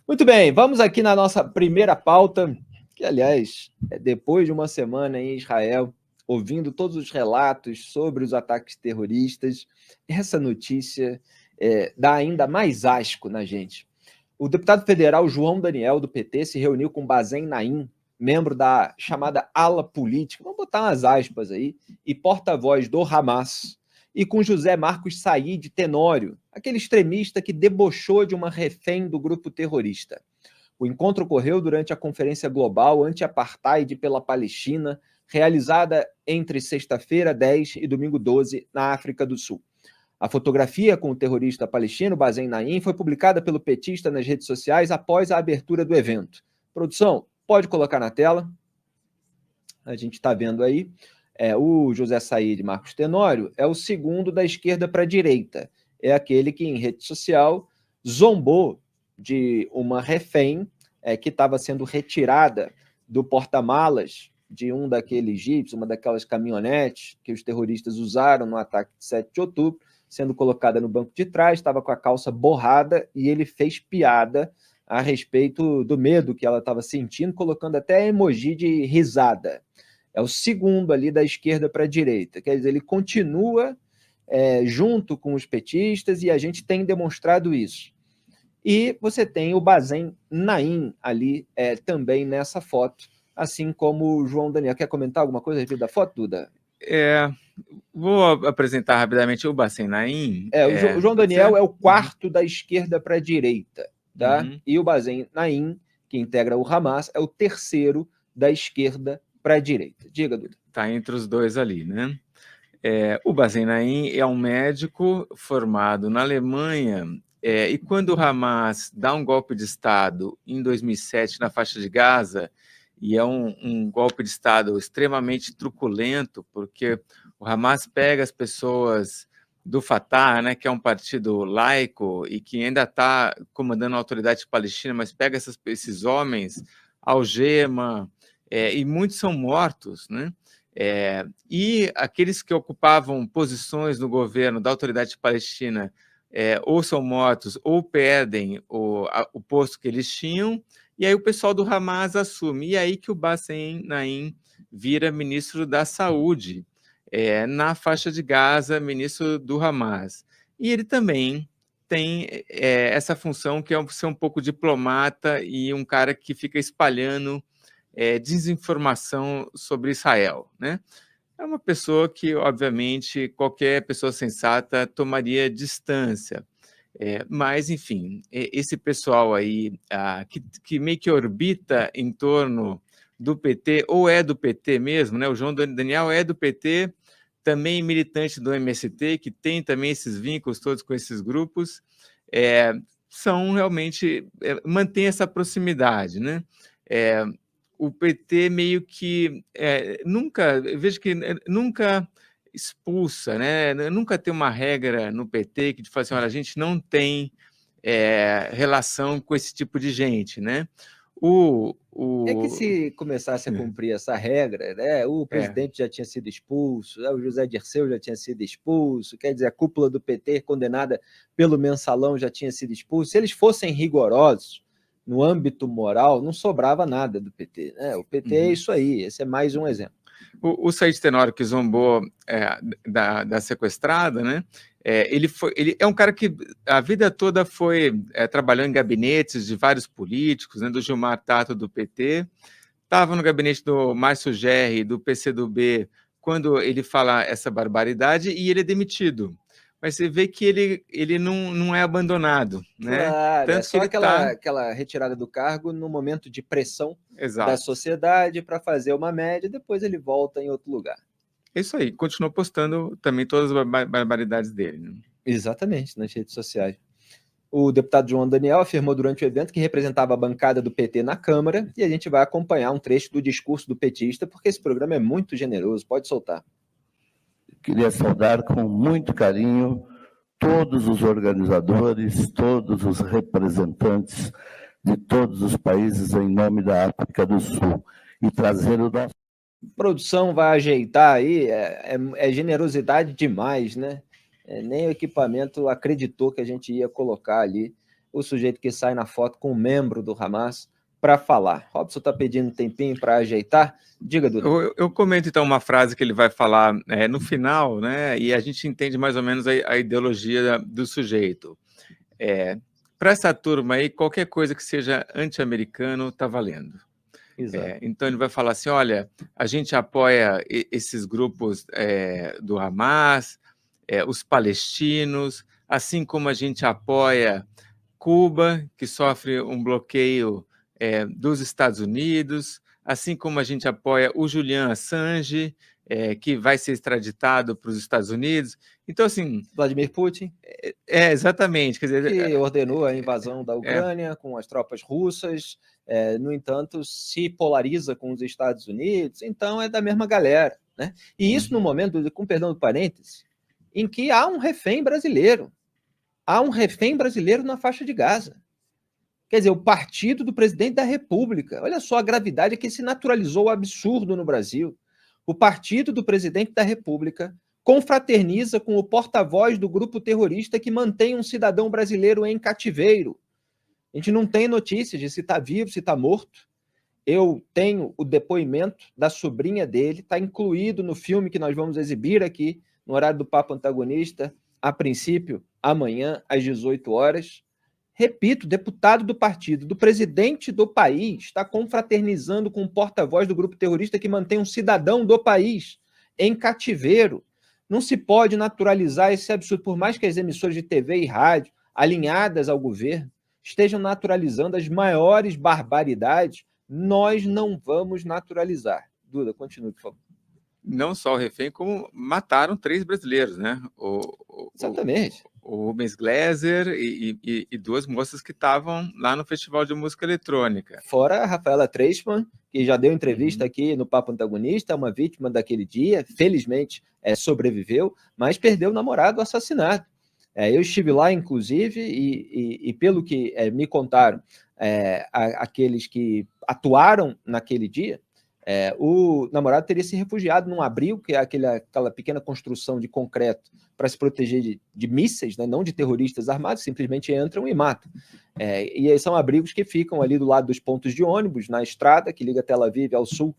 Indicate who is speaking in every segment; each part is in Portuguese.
Speaker 1: Muito bem, vamos aqui na nossa primeira pauta, que, aliás, é depois de uma semana em Israel, ouvindo todos os relatos sobre os ataques terroristas, essa notícia dá ainda mais asco na gente. O deputado federal João Daniel, do PT, se reuniu com Bazen Naim, membro da chamada ala política, vamos botar umas aspas aí, e porta-voz do Hamas, e com José Marcos Said Tenório, aquele extremista que debochou de uma refém do grupo terrorista. O encontro ocorreu durante a Conferência Global Anti-Apartheid pela Palestina, realizada entre sexta-feira 10 e domingo 12, na África do Sul. A fotografia com o terrorista palestino Bazen Naim foi publicada pelo petista nas redes sociais após a abertura do evento. Produção, pode colocar na tela. A gente está vendo aí. O José Said Marcos Tenório é o segundo da esquerda para a direita. É aquele que, em rede social, zombou de uma refém que estava sendo retirada do porta-malas de um daqueles jipes, uma daquelas caminhonetes que os terroristas usaram no ataque de 7 de outubro, sendo colocada no banco de trás, estava com a calça borrada e ele fez piada a respeito do medo que ela estava sentindo, colocando até emoji de risada. É o segundo ali da esquerda para a direita. Quer dizer, ele continua junto com os petistas e a gente tem demonstrado isso. E você tem o Bazen Naim ali também nessa foto, assim como o João Daniel. Quer comentar alguma coisa a respeito da foto, Duda?
Speaker 2: Vou apresentar rapidamente o Bazen Naim.
Speaker 1: O João Daniel é o quarto da esquerda para a direita, tá?
Speaker 2: Uhum.
Speaker 1: E o Bazen Naim, que integra o Hamas, é o terceiro da esquerda para a direita. Diga, Duda.
Speaker 2: Está entre os dois ali, né? O Bazen Naim é um médico formado na Alemanha, e quando o Hamas dá um golpe de Estado em 2007 na faixa de Gaza, e é um golpe de Estado extremamente truculento, porque o Hamas pega as pessoas do Fatah, né, que é um partido laico e que ainda está comandando a autoridade palestina, mas pega esses homens, algema, e muitos são mortos, né? E aqueles que ocupavam posições no governo da autoridade palestina ou são mortos ou perdem o posto que eles tinham, e aí o pessoal do Hamas assume. E aí que o Bazen Naim vira ministro da Saúde, na faixa de Gaza, ministro do Hamas. E ele também tem essa função que é ser um pouco diplomata e um cara que fica espalhando desinformação sobre Israel, né? É uma pessoa que, obviamente, qualquer pessoa sensata tomaria distância. Mas, enfim, esse pessoal aí que meio que orbita em torno do PT, ou é do PT mesmo, né? O João Daniel é do PT, também militante do MST, que tem também esses vínculos todos com esses grupos, são realmente, mantém essa proximidade, né? O PT meio que vejo que nunca expulsa, né? Nunca tem uma regra no PT que fala assim, olha, a gente não tem relação com esse tipo de gente, né?
Speaker 1: É que se começasse a cumprir essa regra, né, o presidente já tinha sido expulso, o José Dirceu já tinha sido expulso, quer dizer, a cúpula do PT condenada pelo mensalão já tinha sido expulso. Se eles fossem rigorosos no âmbito moral, não sobrava nada do PT, né? O PT é isso aí, esse é mais um exemplo.
Speaker 2: O Said Tenório, que zombou da sequestrada, né? Ele é um cara que a vida toda foi trabalhando em gabinetes de vários políticos, né, do Gilmar Tato, do PT, estava no gabinete do Márcio Gerri, do PCdoB, quando ele fala essa barbaridade, e ele é demitido. Mas você vê que ele não é abandonado, né?
Speaker 1: Claro,
Speaker 2: Tanto
Speaker 1: é só
Speaker 2: que
Speaker 1: aquela retirada do cargo no momento de pressão da sociedade para fazer uma média, depois ele volta em outro lugar.
Speaker 2: É isso aí, continuou postando também todas as barbaridades dele. Né?
Speaker 1: Exatamente, nas redes sociais. O deputado João Daniel afirmou durante o evento que representava a bancada do PT na Câmara, e a gente vai acompanhar um trecho do discurso do petista, porque esse programa é muito generoso. Pode soltar.
Speaker 3: Queria saudar com muito carinho todos os organizadores, todos os representantes de todos os países em nome da África do Sul e trazer o nosso...
Speaker 1: Produção vai ajeitar aí, é generosidade demais, né? Nem o equipamento acreditou que a gente ia colocar ali o sujeito que sai na foto com um membro do Hamas para falar. Robson está pedindo um tempinho para ajeitar. Diga, Duda.
Speaker 2: Eu comento, então, uma frase que ele vai falar no final, né? E a gente entende mais ou menos a ideologia do sujeito. Para essa turma aí, qualquer coisa que seja anti-americano está valendo. Então ele vai falar assim, olha, a gente apoia esses grupos do Hamas, os palestinos, assim como a gente apoia Cuba, que sofre um bloqueio dos Estados Unidos, assim como a gente apoia o Julian Assange, que vai ser extraditado para os Estados Unidos. Então, assim...
Speaker 1: Vladimir Putin.
Speaker 2: Exatamente. Quer dizer,
Speaker 1: que ordenou a invasão da Ucrânia com as tropas russas, no entanto, se polariza com os Estados Unidos, então é da mesma galera, né? E isso no momento, com perdão do parêntese, em que há um refém brasileiro. Há um refém brasileiro na faixa de Gaza. Quer dizer, o partido do presidente da República. Olha só a gravidade que se naturalizou o absurdo no Brasil. O partido do presidente da República confraterniza com o porta-voz do grupo terrorista que mantém um cidadão brasileiro em cativeiro. A gente não tem notícias de se está vivo, se está morto. Eu tenho o depoimento da sobrinha dele, está incluído no filme que nós vamos exibir aqui, no horário do Papo Antagonista, a princípio, amanhã, às 18 horas. Repito, deputado do partido, do presidente do país, está confraternizando com o porta-voz do grupo terrorista que mantém um cidadão do país em cativeiro. Não se pode naturalizar esse absurdo, por mais que as emissoras de TV e rádio, alinhadas ao governo, estejam naturalizando as maiores barbaridades, nós não vamos naturalizar. Duda, continue, por favor.
Speaker 2: Não só o refém, como mataram 3 brasileiros, né?
Speaker 1: Exatamente.
Speaker 2: O Rubens Gleiser e 2 moças que estavam lá no Festival de Música Eletrônica.
Speaker 1: Fora a Rafaela Treisman, que já deu entrevista aqui no Papo Antagonista, uma vítima daquele dia, felizmente sobreviveu, mas perdeu o namorado assassinado. Eu estive lá, inclusive, e pelo que me contaram aqueles que atuaram naquele dia, o namorado teria se refugiado num abrigo, que é aquela pequena construção de concreto para se proteger de mísseis, né, não de terroristas armados, simplesmente entram e matam. E são abrigos que ficam ali do lado dos pontos de ônibus, na estrada que liga Tel Aviv ao sul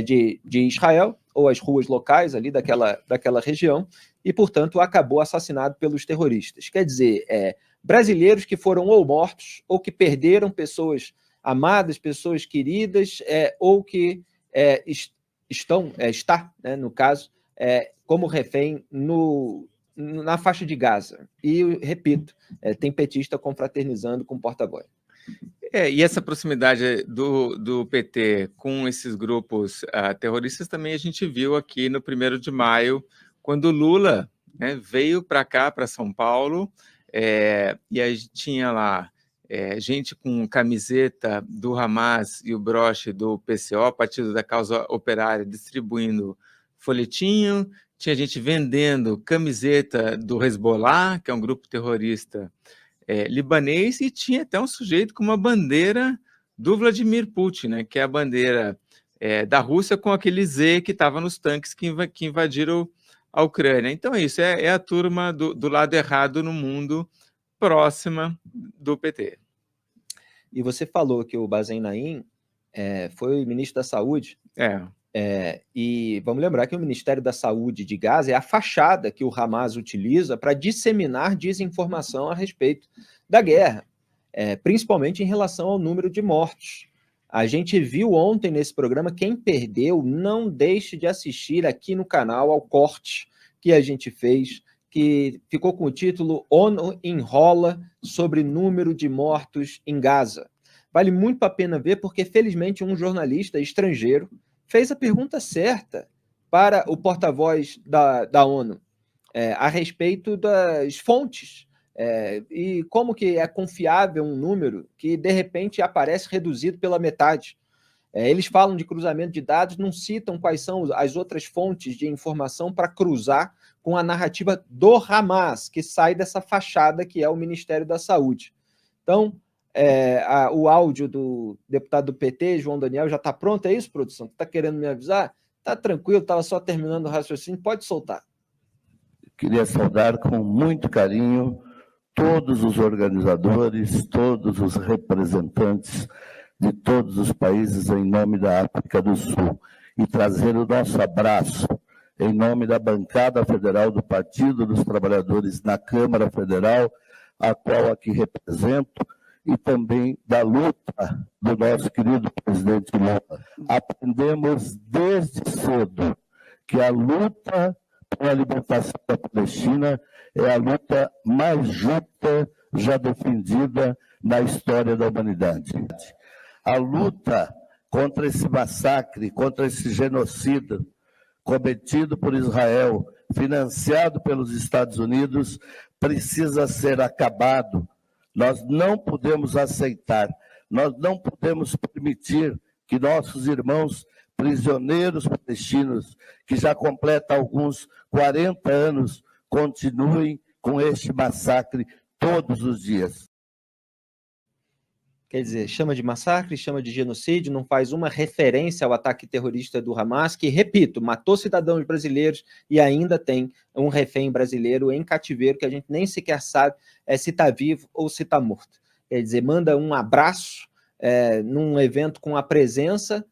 Speaker 1: de Israel, ou as ruas locais ali daquela região, e, portanto, acabou assassinado pelos terroristas. Quer dizer, brasileiros que foram ou mortos, ou que perderam pessoas amadas, pessoas queridas, ou que está, né, no caso, como refém na faixa de Gaza. E, repito, tem petista confraternizando com o porta-voz.
Speaker 2: E essa proximidade do PT com esses grupos terroristas também a gente viu aqui no 1º de maio, quando Lula, né, veio para cá, para São Paulo, e a gente tinha lá gente com camiseta do Hamas e o broche do PCO, Partido da Causa Operária, distribuindo folhetinho, tinha gente vendendo camiseta do Hezbollah, que é um grupo terrorista libanês, e tinha até um sujeito com uma bandeira do Vladimir Putin, né, que é a bandeira da Rússia com aquele Z que estava nos tanques que invadiram a Ucrânia. Então é isso, é a turma do lado errado no mundo, próxima do PT.
Speaker 1: E você falou que o Bazen Naim foi ministro da Saúde. E vamos lembrar que o Ministério da Saúde de Gaza é a fachada que o Hamas utiliza para disseminar desinformação a respeito da guerra, principalmente em relação ao número de mortos. A gente viu ontem nesse programa, quem perdeu, não deixe de assistir aqui no canal ao corte que a gente fez, que ficou com o título ONU enrola sobre número de mortos em Gaza. Vale muito a pena ver, porque felizmente um jornalista estrangeiro fez a pergunta certa para o porta-voz da ONU a respeito das fontes e como que é confiável um número que de repente aparece reduzido pela metade. Eles falam de cruzamento de dados, não citam quais são as outras fontes de informação para cruzar com a narrativa do Hamas, que sai dessa fachada que é o Ministério da Saúde. Então, o áudio do deputado do PT, João Daniel, já está pronto, é isso, produção? Está querendo me avisar? Está tranquilo, estava só terminando o raciocínio, pode soltar.
Speaker 3: Queria saudar com muito carinho todos os organizadores, todos os representantes de todos os países em nome da África do Sul e trazer o nosso abraço em nome da bancada federal do Partido dos Trabalhadores na Câmara Federal, a qual aqui represento, e também da luta do nosso querido presidente Lula. Aprendemos desde cedo que a luta pela libertação da Palestina é a luta mais justa já defendida na história da humanidade. A luta contra esse massacre, contra esse genocídio cometido por Israel, financiado pelos Estados Unidos, precisa ser acabado. Nós não podemos aceitar, nós não podemos permitir que nossos irmãos prisioneiros palestinos, que já completam alguns 40 anos, continuem com este massacre todos os dias.
Speaker 1: Quer dizer, chama de massacre, chama de genocídio, não faz uma referência ao ataque terrorista do Hamas, que, repito, matou cidadãos brasileiros e ainda tem um refém brasileiro em cativeiro que a gente nem sequer sabe se está vivo ou se está morto. Quer dizer, manda um abraço num evento com a presença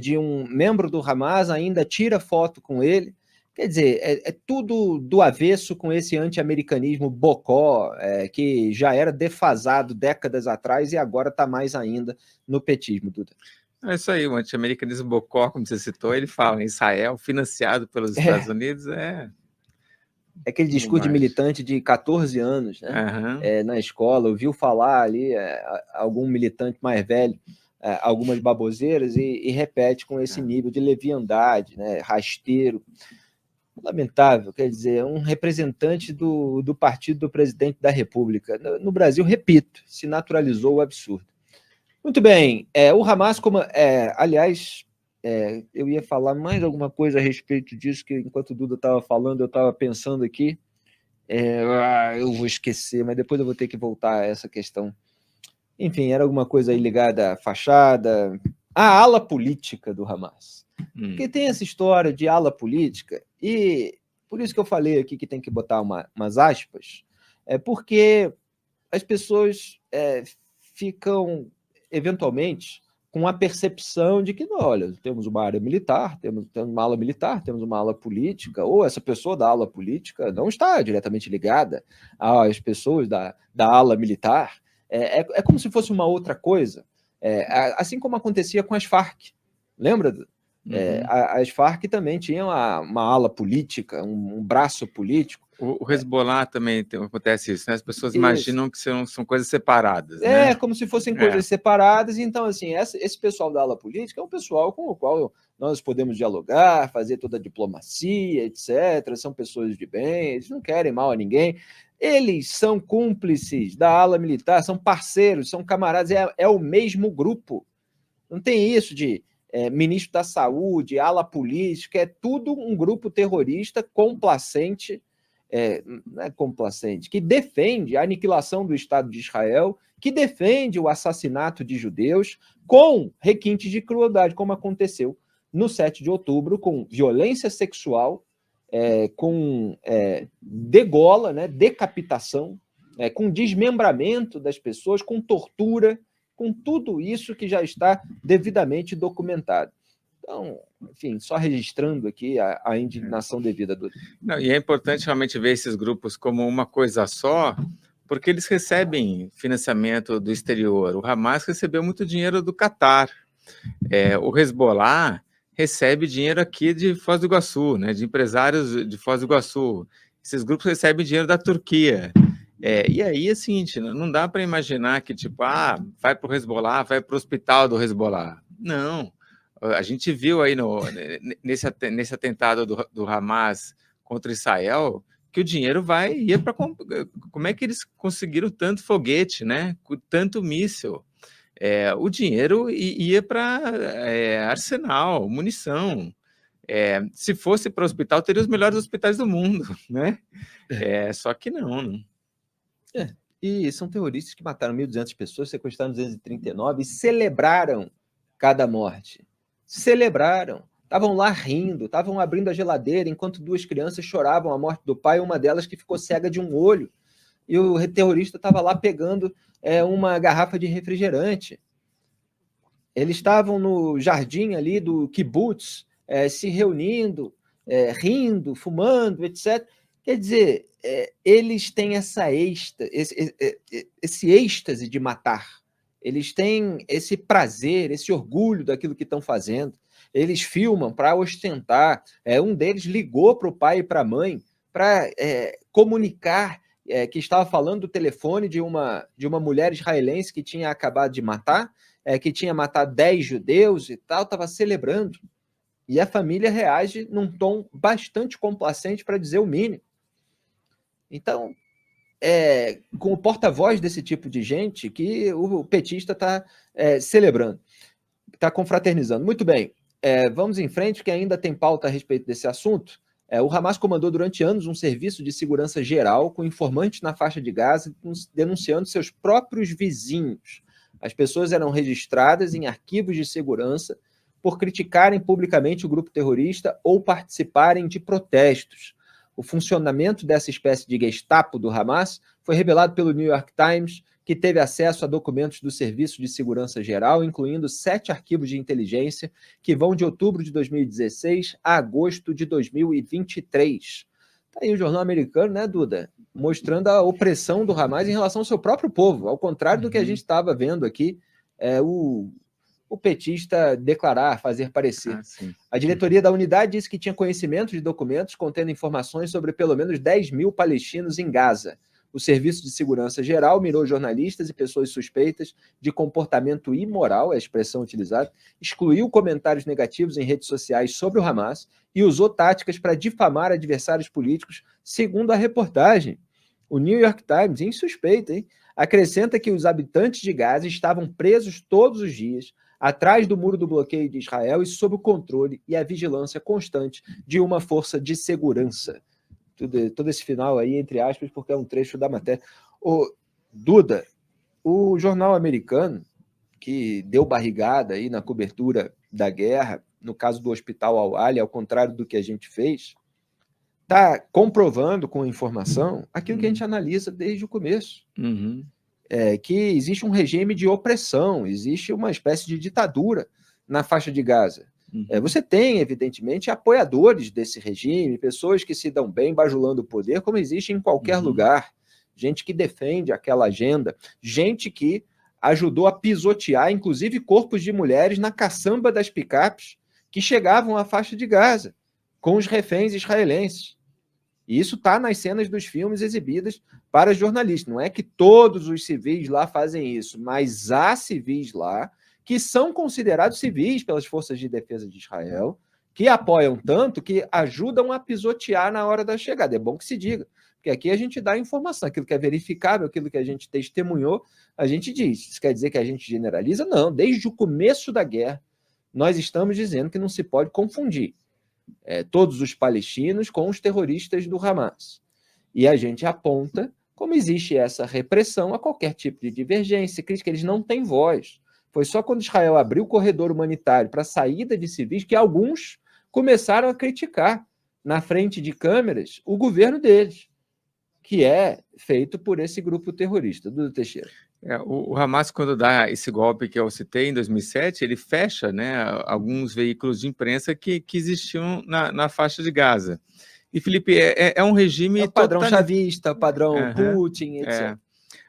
Speaker 1: de um membro do Hamas, ainda tira foto com ele. Quer dizer, é tudo do avesso com esse anti-americanismo bocó, que já era defasado décadas atrás e agora está mais ainda no petismo, Duda.
Speaker 2: É isso aí, o anti-americanismo bocó, como você citou, ele fala em Israel, financiado pelos Estados Unidos, É
Speaker 1: aquele discurso de militante de 14 anos, né?
Speaker 2: Uhum.
Speaker 1: Na escola, ouviu falar ali algum militante mais velho, algumas baboseiras, e repete com esse nível de leviandade, né? Rasteiro. Lamentável, quer dizer, um representante do partido do presidente da República. No Brasil, repito, se naturalizou o absurdo. Muito bem, o Hamas, aliás, eu ia falar mais alguma coisa a respeito disso, que enquanto o Duda estava falando, eu estava pensando aqui, eu vou esquecer, mas depois eu vou ter que voltar a essa questão. Enfim, era alguma coisa aí ligada à fachada, à ala política do Hamas. Porque tem essa história de ala política, e por isso que eu falei aqui que tem que botar umas aspas, porque as pessoas ficam, eventualmente, com a percepção de que, não, olha, temos uma área militar, temos uma ala militar, temos uma ala política, ou essa pessoa da ala política não está diretamente ligada às pessoas da ala militar. É como se fosse uma outra coisa, assim como acontecia com as Farc. Lembra? As Farc também tinham uma ala política, um braço político.
Speaker 2: O Hezbollah também acontece isso, né? As pessoas imaginam que são coisas separadas, né?
Speaker 1: Como se fossem coisas separadas. Então, assim, esse pessoal da ala política é um pessoal com o qual nós podemos dialogar, fazer toda a diplomacia, etc. São pessoas de bem, eles não querem mal a ninguém. Eles são cúmplices da ala militar, são parceiros, são camaradas, é o mesmo grupo. Não tem isso de ministro da Saúde, ala política, é tudo um grupo terrorista complacente, não é complacente, que defende a aniquilação do Estado de Israel, que defende o assassinato de judeus com requintes de crueldade, como aconteceu no 7 de outubro, com violência sexual, com degola, né, decapitação, com desmembramento das pessoas, com tortura, com tudo isso que já está devidamente documentado. Então, enfim, só registrando aqui a indignação devida do...
Speaker 2: Não, e é importante realmente ver esses grupos como uma coisa só, porque eles recebem financiamento do exterior. O Hamas recebeu muito dinheiro do Catar. O Hezbollah recebe dinheiro aqui de Foz do Iguaçu, né, de empresários de Foz do Iguaçu. Esses grupos recebem dinheiro da Turquia. E aí é o seguinte, não dá para imaginar que, tipo, vai para o Hezbollah, vai para o hospital do Hezbollah. Não. A gente viu aí nesse atentado do Hamas contra Israel que o dinheiro ia para... Como é que eles conseguiram tanto foguete, né? Tanto míssil? O dinheiro ia para arsenal, munição. Se fosse para o hospital, teria os melhores hospitais do mundo, né? Só que não.
Speaker 1: E são terroristas que mataram 1.200 pessoas, sequestraram 239 e celebraram cada morte. Celebraram. Estavam lá rindo, estavam abrindo a geladeira enquanto duas crianças choravam a morte do pai, uma delas que ficou cega de um olho. e o terrorista estava lá pegando uma garrafa de refrigerante. Eles estavam no jardim ali do kibbutz, se reunindo, rindo, fumando, etc. Quer dizer, eles têm esse êxtase de matar. Eles têm esse prazer, esse orgulho daquilo que estão fazendo. Eles filmam para ostentar. Um deles ligou para o pai e para a mãe para comunicar que estava falando do telefone de uma mulher israelense que tinha acabado de matar, que tinha matado 10 judeus e tal, estava celebrando. E a família reage num tom bastante complacente, para dizer o mínimo. Então, com o porta-voz desse tipo de gente que o petista está celebrando, está confraternizando. Muito bem, vamos em frente, que ainda tem pauta a respeito desse assunto. O Hamas comandou durante anos um serviço de segurança geral com informantes na faixa de Gaza denunciando seus próprios vizinhos. As pessoas eram registradas em arquivos de segurança por criticarem publicamente o grupo terrorista ou participarem de protestos. O funcionamento dessa espécie de Gestapo do Hamas foi revelado pelo New York Times, que teve acesso a documentos do Serviço de Segurança Geral, incluindo 7 arquivos de inteligência que vão de outubro de 2016 a agosto de 2023. Está aí o jornal americano, né, Duda? Mostrando a opressão do Hamas em relação ao seu próprio povo, ao contrário do que a gente estava vendo aqui, o petista declarar, fazer parecer. A diretoria da unidade disse que tinha conhecimento de documentos contendo informações sobre pelo menos 10 mil palestinos em Gaza. O Serviço de Segurança Geral mirou jornalistas e pessoas suspeitas de comportamento imoral, é a expressão utilizada, excluiu comentários negativos em redes sociais sobre o Hamas e usou táticas para difamar adversários políticos, segundo a reportagem. O New York Times, insuspeita, acrescenta que os habitantes de Gaza estavam presos todos os dias, atrás do muro do bloqueio de Israel e sob o controle e a vigilância constante de uma força de segurança. Todo esse final aí, entre aspas, porque é um trecho da matéria. Duda, o jornal americano, que deu barrigada aí na cobertura da guerra, no caso do Hospital Al-Ali, ao contrário do que a gente fez, está comprovando com informação aquilo que a gente analisa desde o começo. Que existe um regime de opressão, existe uma espécie de ditadura na faixa de Gaza. Você tem, evidentemente, apoiadores desse regime, pessoas que se dão bem bajulando o poder, como existe em qualquer lugar, gente que defende aquela agenda, gente que ajudou a pisotear, inclusive, corpos de mulheres na caçamba das picapes que chegavam à faixa de Gaza, com os reféns israelenses. E isso está nas cenas dos filmes exibidas para jornalistas. Não é que todos os civis lá fazem isso, mas há civis lá que são considerados civis pelas forças de defesa de Israel, que apoiam tanto que ajudam a pisotear na hora da chegada. É bom que se diga, porque aqui a gente dá informação, aquilo que é verificável, aquilo que a gente testemunhou, a gente diz. Isso quer dizer que a gente generaliza? Não, desde o começo da guerra, nós estamos dizendo que não se pode confundir todos os palestinos com os terroristas do Hamas. E a gente aponta como existe essa repressão a qualquer tipo de divergência, crítica, eles não têm voz. Foi só quando Israel abriu o corredor humanitário para a saída de civis que alguns começaram a criticar na frente de câmeras o governo deles, que é feito por esse grupo terrorista. Duda Teixeira.
Speaker 2: O Hamas, quando dá esse golpe que eu citei em 2007, ele fecha, né, alguns veículos de imprensa que existiam na faixa de Gaza. E, Felipe, é um regime...
Speaker 1: o padrão chavista, padrão Putin, etc.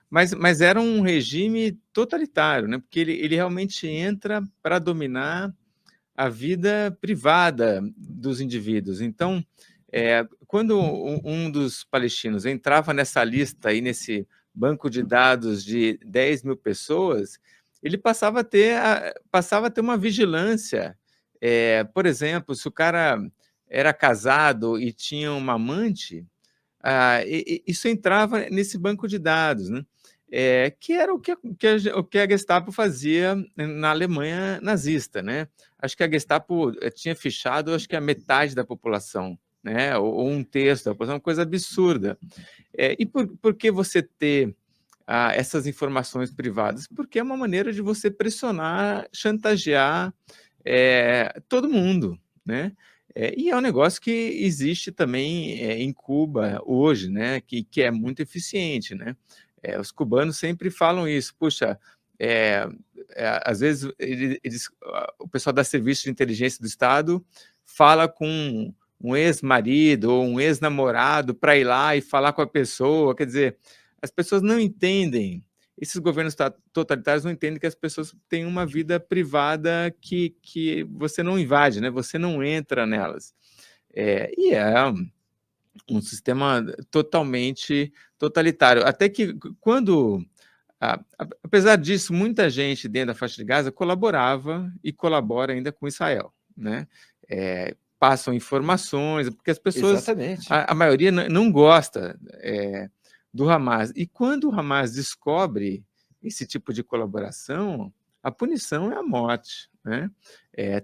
Speaker 2: Mas era um regime totalitário, né? Porque ele realmente entra para dominar a vida privada dos indivíduos. Então, quando um dos palestinos entrava nessa lista, aí, nesse banco de dados de 10 mil pessoas, ele passava a ter uma vigilância. Por exemplo, se o cara era casado e tinha uma amante, isso entrava nesse banco de dados, né? Que era o que a Gestapo fazia na Alemanha nazista, né? Acho que a Gestapo tinha fichado, acho que a metade da população, né? Ou um terço da população, uma coisa absurda. E por que você ter essas informações privadas? Porque é uma maneira de você pressionar, chantagear todo mundo, né? E é um negócio que existe também em Cuba hoje, né, que é muito eficiente, né? Os cubanos sempre falam isso, puxa, às vezes o pessoal da Serviço de Inteligência do Estado fala com um ex-marido ou um ex-namorado para ir lá e falar com a pessoa, quer dizer, as pessoas não entendem, esses governos totalitários não entendem que as pessoas têm uma vida privada que você não invade, né? Você não entra nelas. E é um sistema totalmente totalitário. Até que quando, apesar disso, muita gente dentro da faixa de Gaza colaborava e colabora ainda com Israel, né? Passam informações, porque as pessoas, a maioria não gosta do Hamas. E quando o Hamas descobre esse tipo de colaboração, a punição é a morte, né?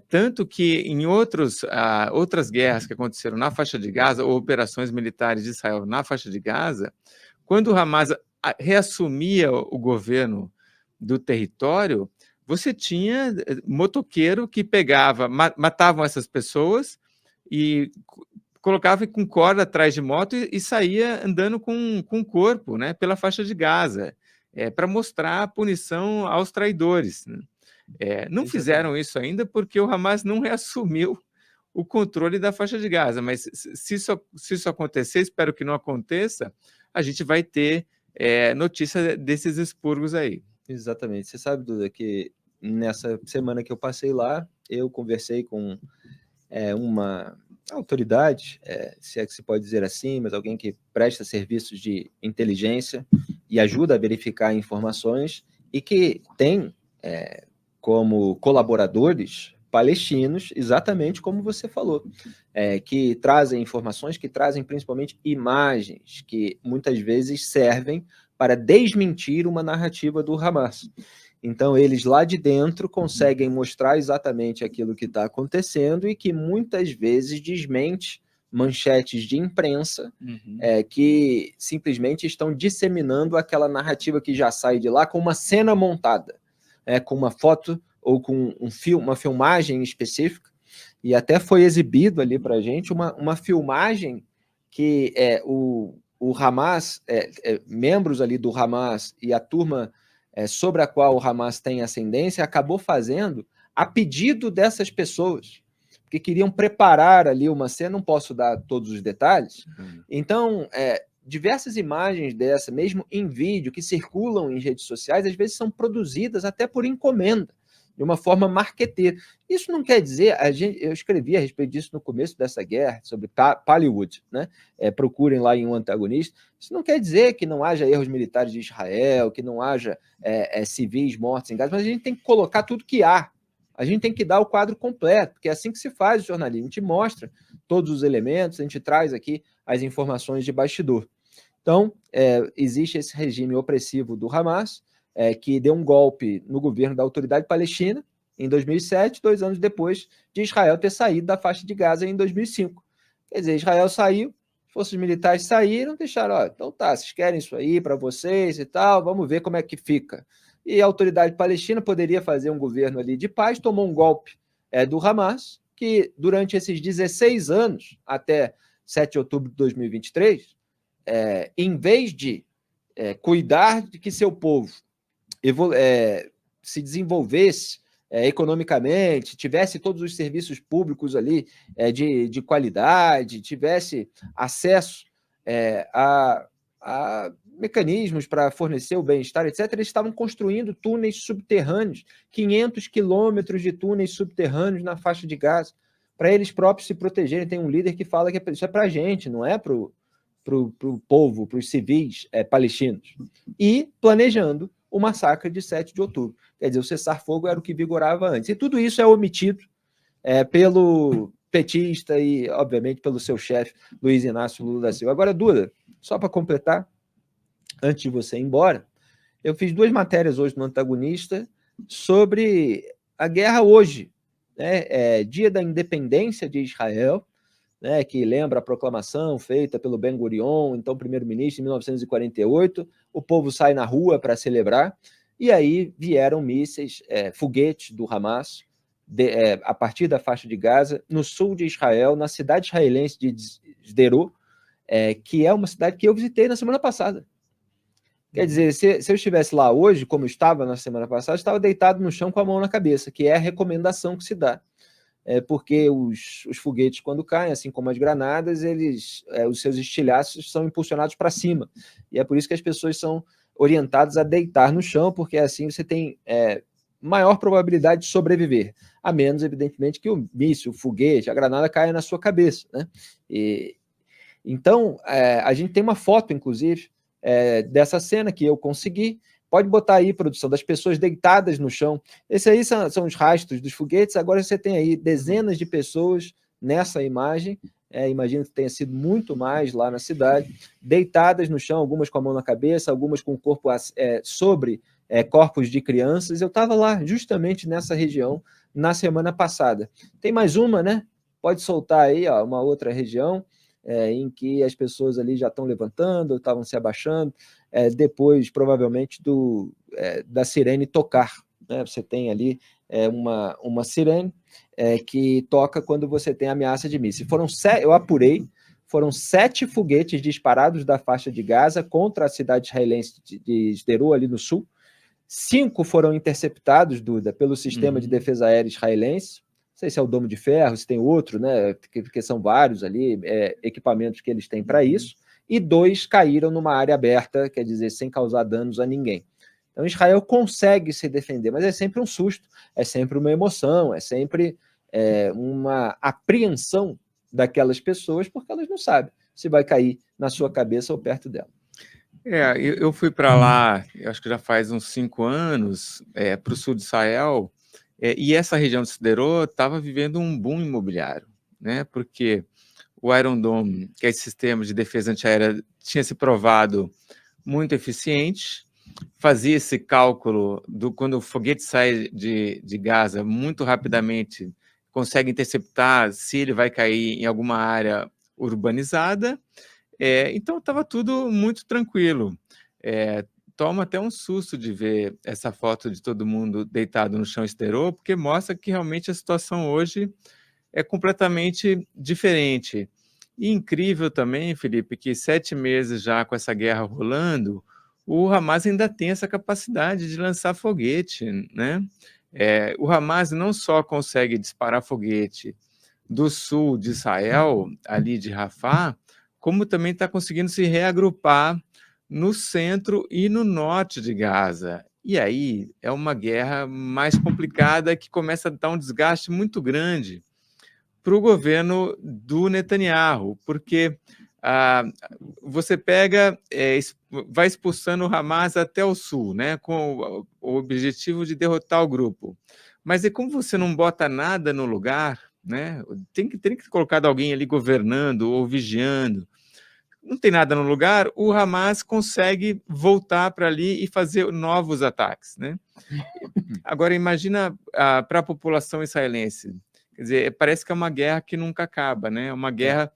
Speaker 2: Tanto que em outras guerras que aconteceram na faixa de Gaza, ou operações militares de Israel na faixa de Gaza, quando o Hamas reassumia o governo do território, você tinha motoqueiro que matavam essas pessoas e colocava com corda atrás de moto e saía andando com o corpo, né, pela faixa de Gaza, para mostrar a punição aos traidores, né? Não fizeram isso ainda porque o Hamas não reassumiu o controle da faixa de Gaza, mas se isso acontecer, espero que não aconteça, a gente vai ter notícia desses expurgos aí.
Speaker 1: Exatamente. Você sabe, Duda, que nessa semana que eu passei lá, eu conversei com uma autoridade, se é que se pode dizer assim, mas alguém que presta serviços de inteligência e ajuda a verificar informações e que tem como colaboradores palestinos, exatamente como você falou, que trazem informações, que trazem principalmente imagens que muitas vezes servem para desmentir uma narrativa do Hamas. Então, eles lá de dentro conseguem mostrar exatamente aquilo que está acontecendo e que muitas vezes desmente manchetes de imprensa que simplesmente estão disseminando aquela narrativa que já sai de lá com uma cena montada, com uma foto ou com uma filmagem específica. E até foi exibido ali para a gente uma filmagem que o Hamas, membros ali do Hamas e a turma sobre a qual o Hamas tem ascendência, acabou fazendo a pedido dessas pessoas, porque queriam preparar ali uma cena, não posso dar todos os detalhes. Então, diversas imagens dessa, mesmo em vídeo, que circulam em redes sociais, às vezes são produzidas até por encomenda, de uma forma marqueteira. Isso não quer dizer, eu escrevi a respeito disso no começo dessa guerra, sobre Pallywood, né? Procurem lá em Um Antagonista. Isso não quer dizer que não haja erros militares de Israel, que não haja civis mortos em Gaza, mas a gente tem que colocar tudo que há. A gente tem que dar o quadro completo, porque é assim que se faz o jornalismo. A gente mostra todos os elementos, a gente traz aqui as informações de bastidor. Então, existe esse regime opressivo do Hamas, que deu um golpe no governo da Autoridade Palestina em 2007, 2 anos depois de Israel ter saído da faixa de Gaza em 2005. Quer dizer, Israel saiu, forças militares saíram, deixaram, então tá, vocês querem isso aí para vocês e tal, vamos ver como é que fica. E a Autoridade Palestina poderia fazer um governo ali de paz, tomou um golpe do Hamas, que durante esses 16 anos, até 7 de outubro de 2023, em vez de cuidar de que seu povo se desenvolvesse economicamente, tivesse todos os serviços públicos ali de qualidade, tivesse acesso a mecanismos para fornecer o bem-estar, etc., eles estavam construindo túneis subterrâneos, 500 quilômetros de túneis subterrâneos na faixa de Gaza, para eles próprios se protegerem. Tem um líder que fala que isso é para a gente, não é para o povo, para os civis palestinos. E planejando o massacre de 7 de outubro. Quer dizer, o cessar-fogo era o que vigorava antes. E tudo isso é omitido pelo petista e, obviamente, pelo seu chefe, Luiz Inácio Lula da Silva. Agora, Duda, só para completar, antes de você ir embora, eu fiz 2 matérias hoje no Antagonista sobre a guerra hoje, né? Dia da Independência de Israel, né, que lembra a proclamação feita pelo Ben Gurion, então primeiro-ministro, em 1948, o povo sai na rua para celebrar, e aí vieram mísseis, foguetes do Hamas, a partir da faixa de Gaza, no sul de Israel, na cidade israelense de Sderot, que é uma cidade que eu visitei na semana passada. Quer dizer, se eu estivesse lá hoje, como eu estava na semana passada, eu estava deitado no chão com a mão na cabeça, que é a recomendação que se dá. Porque os foguetes, quando caem, assim como as granadas, os seus estilhaços são impulsionados para cima. E é por isso que as pessoas são orientadas a deitar no chão, porque assim você tem maior probabilidade de sobreviver. A menos, evidentemente, que o míssil, o foguete, a granada caia na sua cabeça, né? Então, a gente tem uma foto, inclusive, dessa cena que eu consegui. Pode botar aí, produção, das pessoas deitadas no chão. Esses aí são os rastros dos foguetes. Agora você tem aí dezenas de pessoas nessa imagem. Imagino que tenha sido muito mais lá na cidade, deitadas no chão, algumas com a mão na cabeça, algumas com o corpo sobre corpos de crianças. Eu estava lá, justamente nessa região, na semana passada. Tem mais uma, né? Pode soltar aí, ó, uma outra região. Em que as pessoas ali já estão levantando, estavam se abaixando, depois, provavelmente, da sirene tocar. Né? Você tem ali uma sirene que toca quando você tem ameaça de míssil. Eu apurei, foram 7 foguetes disparados da faixa de Gaza contra a cidade israelense de Sderot, ali no sul. 5 foram interceptados, Duda, pelo sistema de defesa aérea israelense. Não sei se é o Domo de Ferro, se tem outro, né? Porque são vários ali, equipamentos que eles têm para isso, e 2 caíram numa área aberta, quer dizer, sem causar danos a ninguém. Então, Israel consegue se defender, mas é sempre um susto, é sempre uma emoção, é sempre uma apreensão daquelas pessoas, porque elas não sabem se vai cair na sua cabeça ou perto dela.
Speaker 2: Eu fui para lá, acho que já faz uns 5 anos, para o sul de Israel, e essa região de Sderot estava vivendo um boom imobiliário, né? Porque o Iron Dome, que é esse sistema de defesa antiaérea, tinha se provado muito eficiente, fazia esse cálculo quando o foguete sai de Gaza muito rapidamente, consegue interceptar se ele vai cair em alguma área urbanizada. Então estava tudo muito tranquilo. Toma até um susto de ver essa foto de todo mundo deitado no chão em Sderot, porque mostra que realmente a situação hoje é completamente diferente. E incrível também, Felipe, que 7 meses já com essa guerra rolando, o Hamas ainda tem essa capacidade de lançar foguete, né? O Hamas não só consegue disparar foguete do sul de Israel, ali de Rafah, como também está conseguindo se reagrupar no centro e no norte de Gaza. E aí é uma guerra mais complicada que começa a dar um desgaste muito grande para o governo do Netanyahu, porque você pega, vai expulsando o Hamas até o sul, né, com o objetivo de derrotar o grupo. Mas e como você não bota nada no lugar, né, tem que ter colocado alguém ali governando ou vigiando, não tem nada no lugar, o Hamas consegue voltar para ali e fazer novos ataques, né? Agora, imagina para a população israelense. Quer dizer, parece que é uma guerra que nunca acaba, né? Uma guerra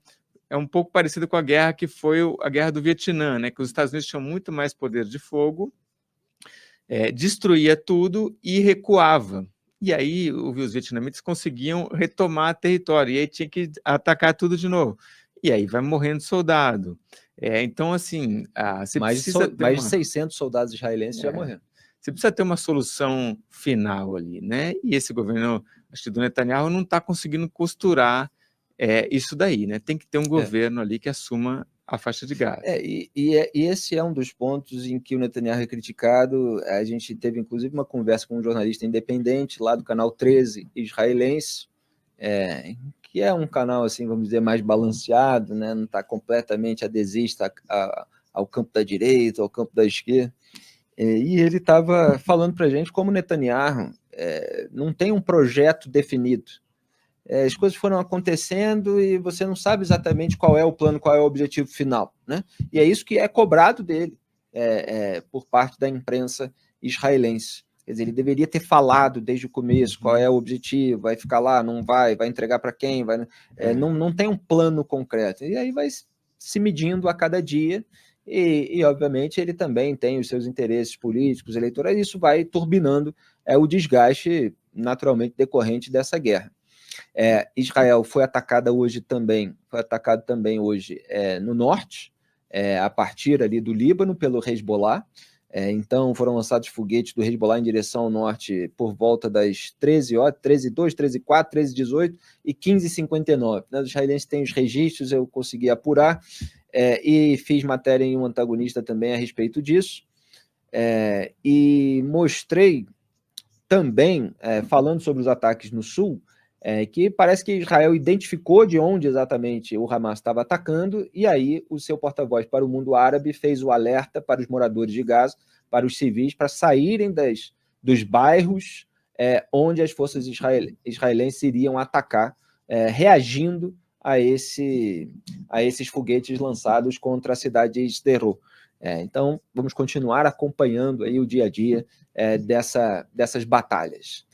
Speaker 2: um pouco parecida com a guerra que foi a Guerra do Vietnã, né? Que os Estados Unidos tinham muito mais poder de fogo, destruía tudo e recuava. E aí os vietnamitas conseguiam retomar território, e aí tinha que atacar tudo de novo. E aí vai morrendo soldado. Então, assim, você precisa ter
Speaker 1: mais de 600 soldados israelenses já morreram.
Speaker 2: Você precisa ter uma solução final ali, né? E esse governo, acho que do Netanyahu, não está conseguindo costurar isso daí, né? Tem que ter um governo ali que assuma a faixa de Gaza.
Speaker 1: E esse é um dos pontos em que o Netanyahu é criticado. A gente teve, inclusive, uma conversa com um jornalista independente lá do canal 13 israelense, que é um canal, assim, vamos dizer, mais balanceado, né? Não está completamente adesista ao campo da direita, ao campo da esquerda. E ele estava falando para a gente como Netanyahu não tem um projeto definido. As coisas foram acontecendo e você não sabe exatamente qual é o plano, qual é o objetivo final, né? E é isso que é cobrado dele por parte da imprensa israelense. Quer dizer, ele deveria ter falado desde o começo qual é o objetivo, vai ficar lá, não vai entregar para quem, não tem um plano concreto. E aí vai se medindo a cada dia e obviamente, ele também tem os seus interesses políticos, eleitorais, e isso vai turbinando o desgaste naturalmente decorrente dessa guerra. Israel foi atacado também hoje no norte, a partir ali do Líbano, pelo Hezbollah. Então foram lançados foguetes do Hezbollah em direção ao norte por volta das 13 horas, 13h02, 13h04, 13h18 e 15h59. Os israelenses têm os registros, eu consegui apurar, e fiz matéria em um antagonista também a respeito disso, e mostrei também, falando sobre os ataques no sul, que parece que Israel identificou de onde exatamente o Hamas estava atacando, e aí o seu porta-voz para o mundo árabe fez o alerta para os moradores de Gaza, para os civis, para saírem dos bairros onde as forças israelenses iriam atacar, reagindo a esses foguetes lançados contra a cidade de Sderot. Então, vamos continuar acompanhando aí o dia a dia dessas batalhas.